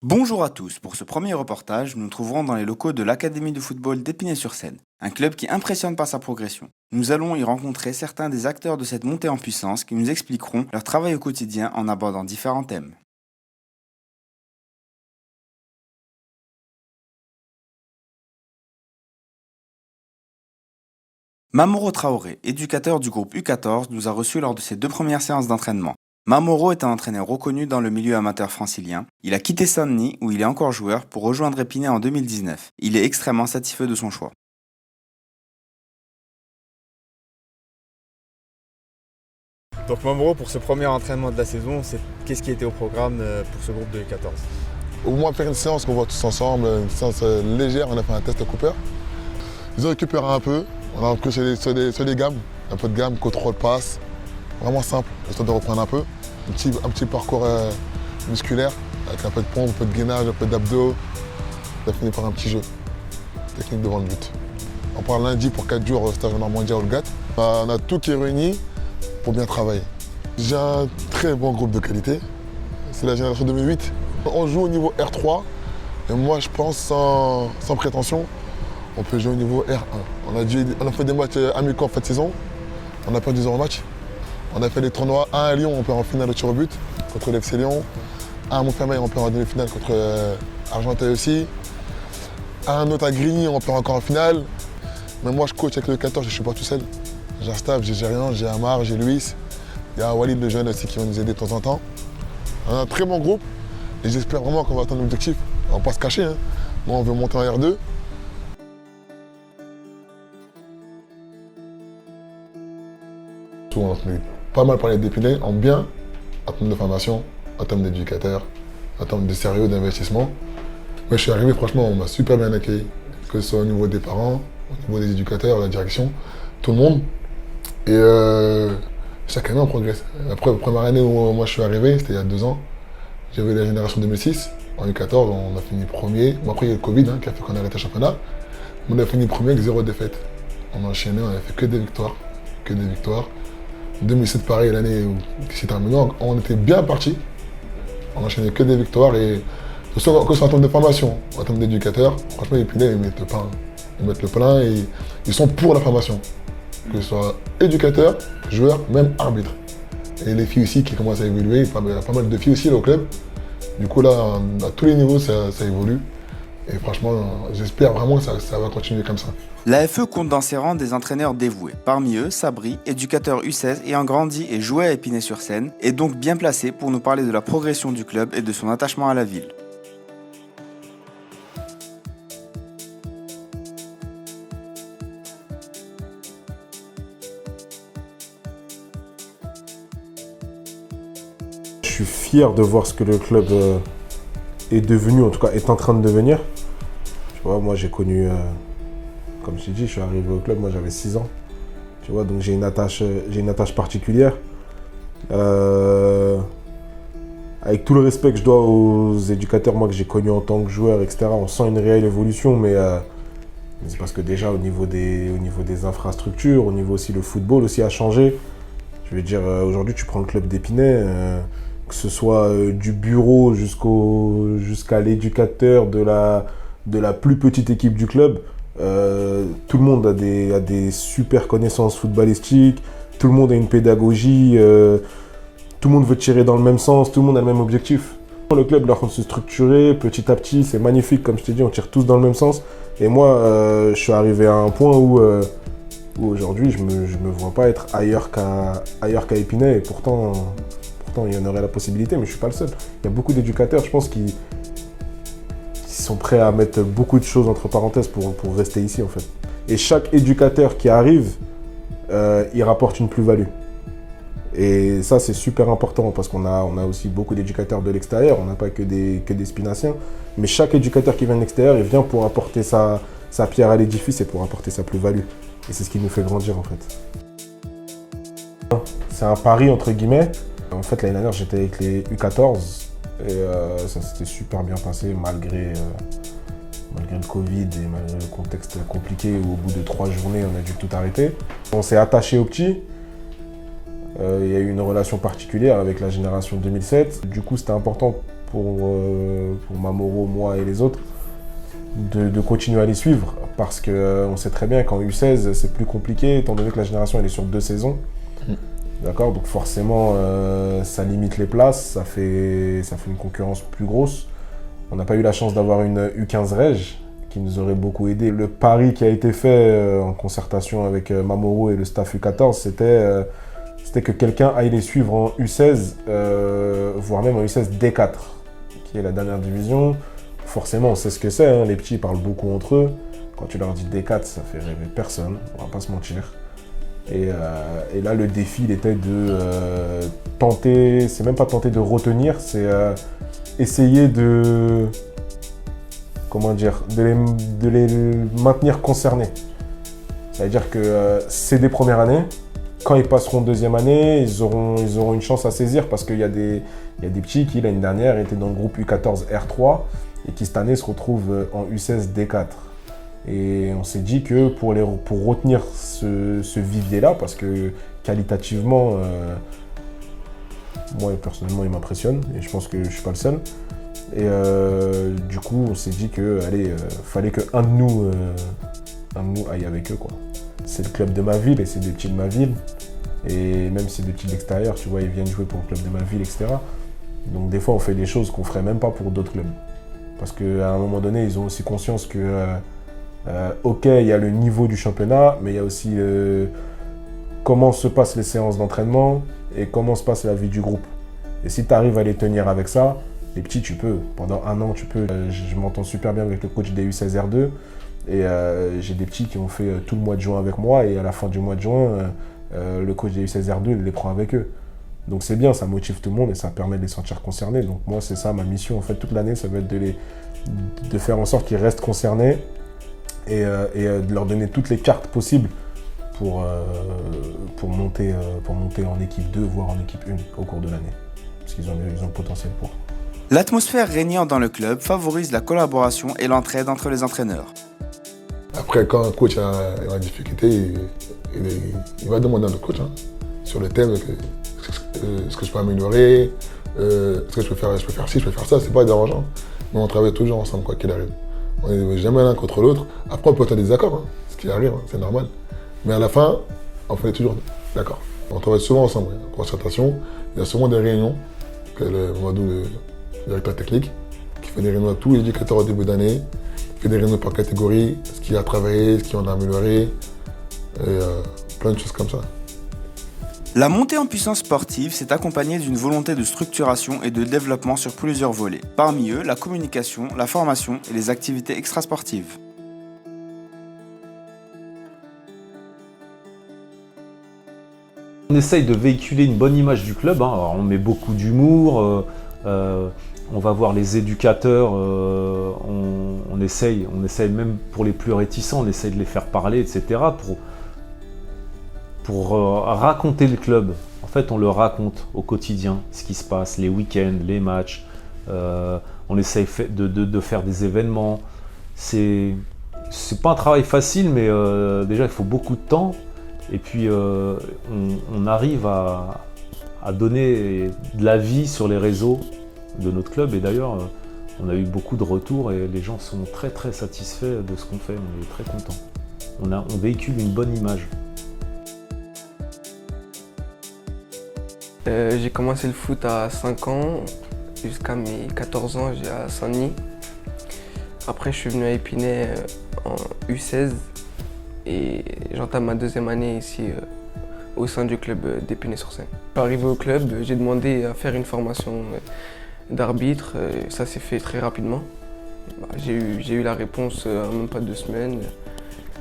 Bonjour à tous, pour ce premier reportage, nous nous trouverons dans les locaux de l'Académie de football d'Épinay-sur-Seine, un club qui impressionne par sa progression. Nous allons y rencontrer certains des acteurs de cette montée en puissance qui nous expliqueront leur travail au quotidien en abordant différents thèmes. Mamoru Traoré, éducateur du groupe U14, nous a reçus lors de ses 2 premières séances d'entraînement. Mamoru est un entraîneur reconnu dans le milieu amateur francilien. Il a quitté Saint-Denis, où il est encore joueur, pour rejoindre Épinay en 2019. Il est extrêmement satisfait de son choix. Donc Mamoru, pour ce premier entraînement de la saison, qu'est-ce qui était au programme pour ce groupe de U14? Au moins faire une séance qu'on voit tous ensemble, une séance légère, on a fait un test Cooper. Ils ont récupéré un peu, on a repris sur les gammes, un peu de gamme, contrôle, passe, vraiment simple, histoire de reprendre un peu. Un petit parcours musculaire, avec un peu de pompe, un peu de gainage, un peu d'abdos. On a fini par un petit jeu, technique devant le but. On part lundi pour 4 jours au stage en Normandie à Olgat. On a tout qui est réuni pour bien travailler. J'ai un très bon groupe de qualité, c'est la génération 2008. On joue au niveau R3 et moi je pense sans prétention, on peut jouer au niveau R1. On a fait des matchs amicaux en fin de saison, on a perdu 0 match. On a fait des tournois, un à Lyon, on perd en finale au tir au but contre l'FC Lyon. Un à Montfermeil, on perd en demi-finale contre Argenteuil aussi. Un autre à Grigny, on perd encore en finale. Mais moi je coach avec le 14, je ne suis pas tout seul. J'ai un staff, j'ai Gérian, j'ai Amar, j'ai Luis. Il y a Walid le jeune aussi qui va nous aider de temps en temps. On a un très bon groupe et j'espère vraiment qu'on va atteindre l'objectif. On ne va pas se cacher, hein. Moi on veut monter en R2. On a entendu pas mal parler d'Épinay en bien, en termes de formation, en termes d'éducateur, en termes de sérieux, d'investissement. Moi je suis arrivé, franchement, on m'a super bien accueilli, que ce soit au niveau des parents, au niveau des éducateurs, la direction, tout le monde. Et chaque année on progresse. Après, la première année où moi je suis arrivé, c'était il y a 2 ans, j'avais la génération 2006, en U14, on a fini premier. Bon, après il y a le Covid qui a fait qu'on a arrêté le championnat. On a fini premier avec 0 défaite. On a enchaîné, on a fait que des victoires, que des victoires. 2007, pareil, l'année où c'est terminé, on était bien parti. On n'enchaînait que des victoires et que ce soit en termes de formation, en termes d'éducateurs, franchement, les Épinay, ils mettent le pain. Ils mettent le plein et ils sont pour la formation. Que ce soit éducateurs, joueurs, même arbitres. Et les filles aussi qui commencent à évoluer, il y a pas mal de filles aussi au club. Du coup, là, à tous les niveaux, ça évolue. Et franchement, j'espère vraiment que ça va continuer comme ça. L'AFE compte dans ses rangs des entraîneurs dévoués. Parmi eux, Sabri, éducateur U16 ayant grandi et joué à Épinay-sur-Seine, est donc bien placé pour nous parler de la progression du club et de son attachement à la ville. Je suis fier de voir ce que le club est devenu, en tout cas est en train de devenir. Tu vois, moi j'ai connu, comme je t'ai dit, je suis arrivé au club, moi j'avais 6 ans. Tu vois, donc j'ai une attache particulière. Avec tout le respect que je dois aux éducateurs, moi que j'ai connus en tant que joueur, etc., on sent une réelle évolution, mais c'est parce que déjà au niveau des infrastructures, au niveau aussi le football aussi a changé. Je veux dire, aujourd'hui tu prends le club d'Épinay, que ce soit du bureau jusqu'à l'éducateur de la plus petite équipe du club, tout le monde a des super connaissances footballistiques, tout le monde a une pédagogie, tout le monde veut tirer dans le même sens, tout le monde a le même objectif. Le club est en train de se structurer petit à petit, c'est magnifique, comme je t'ai dit, on tire tous dans le même sens. Et moi, je suis arrivé à un point où aujourd'hui, je me vois pas être ailleurs qu'à Épinay, et pourtant il y en aurait la possibilité, mais je suis pas le seul. Il y a beaucoup d'éducateurs, je pense, qui sont prêts à mettre beaucoup de choses entre parenthèses pour rester ici, en fait. Et chaque éducateur qui arrive, il rapporte une plus-value. Et ça, c'est super important, parce qu'on a aussi beaucoup d'éducateurs de l'extérieur, on n'a pas que des Spinaciens, mais chaque éducateur qui vient de l'extérieur, il vient pour apporter sa pierre à l'édifice et pour apporter sa plus-value. Et c'est ce qui nous fait grandir, en fait. C'est un pari, entre guillemets. En fait, l'année dernière, j'étais avec les U14 et ça s'était super bien passé malgré le Covid et malgré le contexte compliqué où au bout de 3 journées, on a dû tout arrêter. On s'est attaché aux petits. Il y a eu une relation particulière avec la génération 2007. Du coup, c'était important pour Mamoru, moi et les autres, de continuer à les suivre. Parce qu'on sait très bien qu'en U16, c'est plus compliqué, étant donné que la génération elle est sur 2 saisons. D'accord, donc forcément, ça limite les places, ça fait une concurrence plus grosse. On n'a pas eu la chance d'avoir une U15 Reg qui nous aurait beaucoup aidé. Le pari qui a été fait en concertation avec Mamoru et le staff U14, c'était que quelqu'un aille les suivre en U16, voire même en U16 D4, qui est la dernière division. Forcément, on sait ce que c'est, hein, les petits parlent beaucoup entre eux. Quand tu leur dis D4, ça fait rêver personne, on va pas se mentir. Et là, le défi, il était de tenter, c'est même pas tenter de retenir, c'est essayer de, comment dire, de les maintenir concernés. C'est-à-dire que c'est des premières années. Quand ils passeront deuxième année, ils auront une chance à saisir parce qu'il y a des petits qui, l'année dernière, étaient dans le groupe U14 R3 et qui, cette année, se retrouvent en U16 D4. Et on s'est dit que pour retenir ce vivier-là, parce que qualitativement, moi personnellement, il m'impressionne et je pense que je ne suis pas le seul. Et du coup, on s'est dit que, fallait qu'un de nous aille avec eux, quoi. C'est le club de ma ville et c'est des petits de ma ville. Et même si c'est des petits de l'extérieur, tu vois, ils viennent jouer pour le club de ma ville, etc. Donc des fois, on fait des choses qu'on ne ferait même pas pour d'autres clubs. Parce qu'à un moment donné, ils ont aussi conscience que, ok, il y a le niveau du championnat, mais il y a aussi comment se passent les séances d'entraînement et comment se passe la vie du groupe. Et si tu arrives à les tenir avec ça, les petits, tu peux. Pendant un an, tu peux. Je m'entends super bien avec le coach des U16R2. Et j'ai des petits qui ont fait tout le mois de juin avec moi. Et à la fin du mois de juin, le coach des U16R2, il les prend avec eux. Donc c'est bien, ça motive tout le monde et ça permet de les sentir concernés. Donc moi, c'est ça ma mission. En fait, toute l'année, ça va être de faire en sorte qu'ils restent concernés et de leur donner toutes les cartes possibles pour monter en équipe 2, voire en équipe 1 au cours de l'année. Parce qu'ils ont le potentiel pour. L'atmosphère régnant dans le club favorise la collaboration et l'entraide entre les entraîneurs. Après, quand un coach a une difficulté, il va demander à notre coach sur le thème est-ce que je peux améliorer, est-ce que je peux faire ci, je peux faire ça, c'est pas dérangeant. Mais on travaille toujours ensemble, quoi qu'il arrive. On n'est jamais l'un contre l'autre. Après, on peut être en désaccord, ce qui arrive, c'est normal. Mais à la fin, on fait toujours d'accord. On travaille souvent ensemble, en concertation. Il y a souvent des réunions, que le Mamadou, le directeur technique, qui fait des réunions à tous les éducateurs au début d'année, qui fait des réunions par catégorie, ce qu'il a travaillé, ce qu'il en a amélioré, et plein de choses comme ça. La montée en puissance sportive s'est accompagnée d'une volonté de structuration et de développement sur plusieurs volets. Parmi eux, la communication, la formation et les activités extrasportives. On essaye de véhiculer une bonne image du club, hein. Alors, on met beaucoup d'humour, on va voir les éducateurs, on essaye même pour les plus réticents, on essaye de les faire parler, etc. pour raconter le club. En fait, on le raconte au quotidien, ce qui se passe, les week-ends, les matchs. On essaye de faire des événements. C'est pas un travail facile, mais déjà, il faut beaucoup de temps. Et puis, on arrive à donner de la vie sur les réseaux de notre club. Et d'ailleurs, on a eu beaucoup de retours et les gens sont très très satisfaits de ce qu'on fait. On est très contents. On véhicule une bonne image. J'ai commencé le foot à 5 ans, jusqu'à mes 14 ans, j'ai à Saint-Denis. Après, je suis venu à Épinay en U16 et j'entame ma deuxième année ici au sein du club d'Épinay-sur-Seine. Je suis arrivé au club, j'ai demandé à faire une formation d'arbitre, ça s'est fait très rapidement. J'ai eu la réponse en même pas 2 semaines.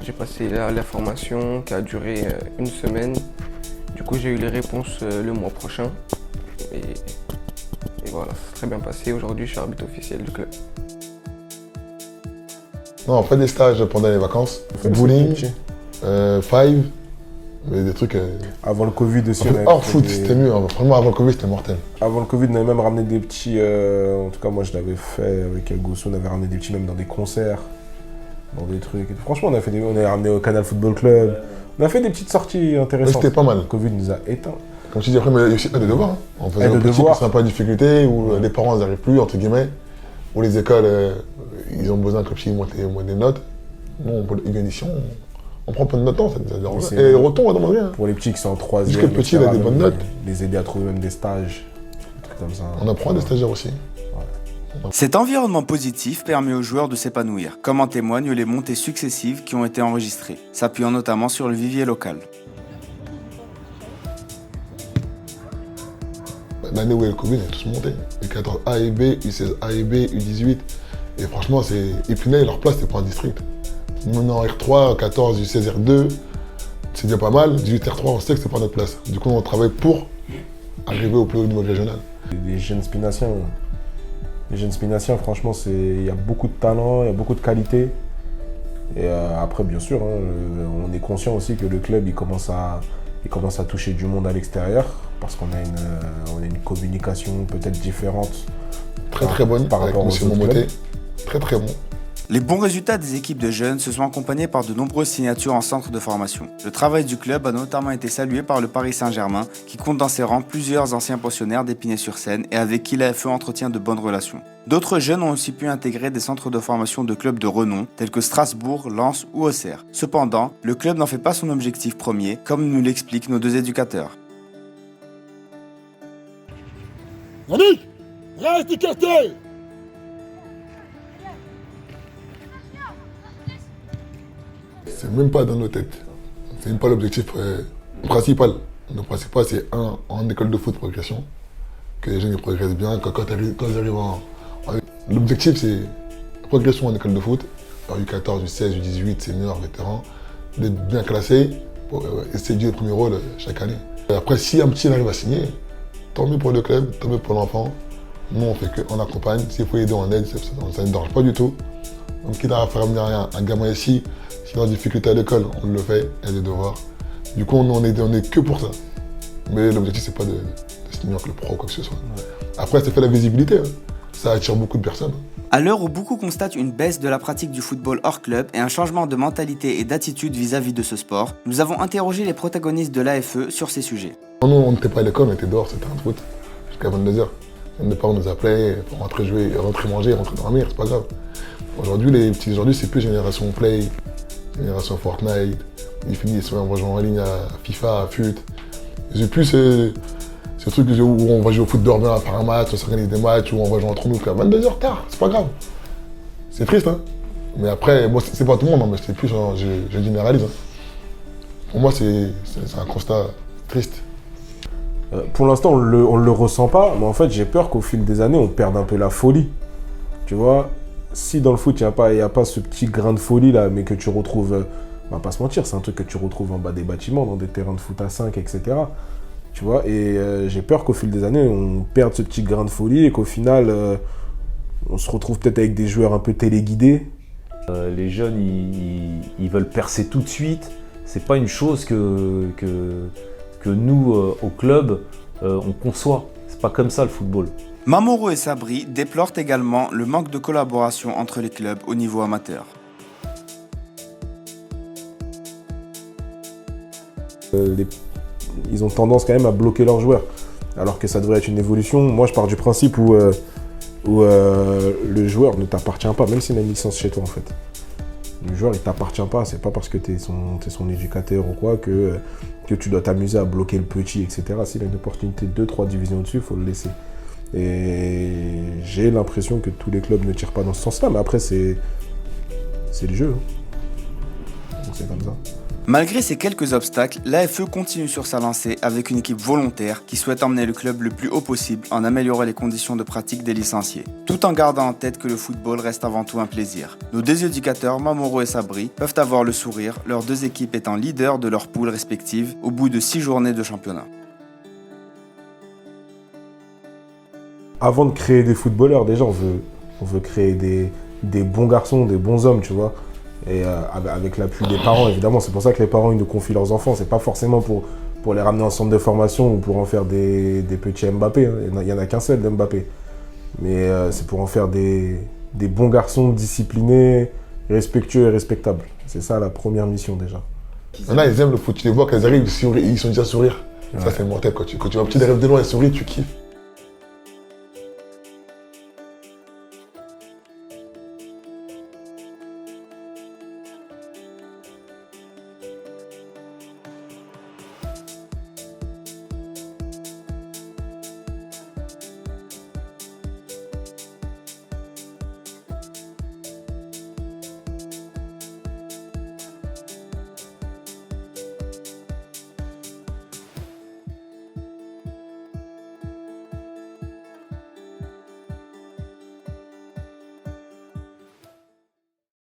J'ai passé la formation qui a duré 1 semaine. Du coup, j'ai eu les réponses le mois prochain. Et voilà, ça s'est très bien passé. Aujourd'hui, je suis arbitre officiel du club. Non, on fait des stages pendant les vacances. Bowling, five, mais des trucs. Avant le Covid aussi. Hors foot, c'était mieux. Vraiment, avant le Covid, c'était mortel. Avant le Covid, on avait même ramené des petits. En tout cas, moi, je l'avais fait avec Gossou. On avait ramené des petits, même dans des concerts, dans des trucs. Franchement, on a ramené au Canal Football Club. On a fait des petites sorties intéressantes. C'était pas mal. Le Covid nous a éteints. Comme tu dis, après, mais il y a aussi des devoirs. Hein. On faisait Aide un de petit qui devoirs. sont un peu en difficulté, où les parents n'arrivent plus, entre guillemets, ou les écoles, ils ont besoin, comme si ils montent des notes. Nous, on peut une édition, on prend pas de notes, ça nous dérange. Et retour, on demande rien. Pour les petits qui sont en troisième, Jusqu'à le petit, il a des bonnes notes. Les aider à trouver même des stages, des trucs comme ça. On apprend des stagiaires aussi. Cet environnement positif permet aux joueurs de s'épanouir, comme en témoignent les montées successives qui ont été enregistrées, s'appuyant notamment sur le vivier local. L'année où il y a le Covid, ils ont tous monté. U14 A et B, U16 A et B, U18. Et franchement, Épinay, leur place, c'était pas un district. Maintenant, R3, 14, U16 R2, c'est déjà pas mal. 18 R3, on sait que c'est pas notre place. Du coup, on travaille pour arriver au plus haut niveau régional. Les jeunes spinaciens, franchement, il y a beaucoup de talent, il y a beaucoup de qualité. Et après, bien sûr, hein, on est conscient aussi que le club, il commence à toucher du monde à l'extérieur parce qu'on a une communication peut-être différente. Très bonne par avec rapport aux M. autres Momoté. clubs. Très bon. Les bons résultats des équipes de jeunes se sont accompagnés par de nombreuses signatures en centre de formation. Le travail du club a notamment été salué par le Paris Saint-Germain, qui compte dans ses rangs plusieurs anciens pensionnaires d'Épinay-sur-Seine et avec qui l'AFE entretient de bonnes relations. D'autres jeunes ont aussi pu intégrer des centres de formation de clubs de renom, tels que Strasbourg, Lens ou Auxerre. Cependant, le club n'en fait pas son objectif premier, comme nous l'expliquent nos deux éducateurs. Yannick, reste écarté. C'est même pas dans nos têtes. C'est même pas l'objectif principal. Le principal, c'est en école de foot progression, que les jeunes ils progressent bien, quand ils arrivent L'objectif, c'est progression en école de foot, U14, U16, U18, senior, vétéran, d'être bien classé pour essayer le premier rôle chaque année. Et après, si un petit arrive à signer, tant mieux pour le club, tant mieux pour l'enfant. Nous, on accompagne. S'il faut aider, on aide, ça ne dérange pas du tout. Donc, quitte à faire venir un gamin ici, s'il est en difficulté à l'école, on le fait, il y a des devoirs. Du coup, on est que pour ça. Mais l'objectif, c'est pas de signer avec le pro ou quoi que ce soit. Ouais. Après, ça fait la visibilité. Hein. Ça attire beaucoup de personnes. À l'heure où beaucoup constatent une baisse de la pratique du football hors club et un changement de mentalité et d'attitude vis-à-vis de ce sport, nous avons interrogé les protagonistes de l'AFE sur ces sujets. Nous, on n'était pas à l'école, on était dehors, c'était un foot, jusqu'à 22h. Nos parents nous appelaient pour rentrer jouer, rentrer manger, rentrer dormir, c'est pas grave. Aujourd'hui, les petits aujourd'hui, c'est plus génération Play, génération Fortnite. Ils finissent, on va jouer en ligne à FIFA, à FUT. J'ai plus ce truc où on va jouer au foot dormir par un match, on s'organise des matchs, où on va jouer entre nous à 22h tard, c'est pas grave. C'est triste, hein. Mais après, moi, c'est pas tout le monde, hein, mais c'est plus, hein, je généralise. Hein. Pour moi, c'est un constat triste. Pour l'instant, on le ressent pas, mais en fait, j'ai peur qu'au fil des années, on perde un peu la folie. Tu vois, si dans le foot, il n'y a pas ce petit grain de folie là, mais que tu retrouves, on va pas se mentir, c'est un truc que tu retrouves en bas des bâtiments, dans des terrains de foot à 5, etc. Tu vois, et j'ai peur qu'au fil des années, on perde ce petit grain de folie et qu'au final, on se retrouve peut-être avec des joueurs un peu téléguidés. Les jeunes, ils veulent percer tout de suite. C'est pas une chose que nous, au club, on conçoit. C'est pas comme ça le football. Mamoro et Sabri déplorent également le manque de collaboration entre les clubs au niveau amateur. Ils ont tendance quand même à bloquer leurs joueurs, alors que ça devrait être une évolution. Moi, je pars du principe où le joueur ne t'appartient pas, même s'il a une licence chez toi en fait. Le joueur, il t'appartient pas, c'est pas parce que tu es son éducateur ou quoi que tu dois t'amuser à bloquer le petit, etc. S'il a une opportunité de 2-3 divisions au-dessus, il faut le laisser. Et j'ai l'impression que tous les clubs ne tirent pas dans ce sens-là, mais après, c'est le jeu. Donc c'est comme ça. Malgré ces quelques obstacles, l'AFE continue sur sa lancée avec une équipe volontaire qui souhaite emmener le club le plus haut possible en améliorant les conditions de pratique des licenciés, tout en gardant en tête que le football reste avant tout un plaisir. Nos deux éducateurs, Mamoro et Sabri, peuvent avoir le sourire, leurs deux équipes étant leaders de leurs poules respectives au bout de 6 journées de championnat. Avant de créer des footballeurs, déjà, on veut créer des bons garçons, des bons hommes, tu vois. Et avec l'appui des parents, évidemment, c'est pour ça que les parents ils nous confient leurs enfants. C'est pas forcément pour les ramener en centre de formation ou pour en faire des petits Mbappé. Hein. Il n'y en a qu'un seul d'Mbappé. Mais c'est pour en faire des bons garçons disciplinés, respectueux et respectables. C'est ça la première mission déjà. Il y en a, ils aiment le foot. Tu les vois quand ils arrivent, ils sont déjà à sourire. Ça, c'est mortel. Quand tu vois un petit rêve de loin et sourit, tu kiffes.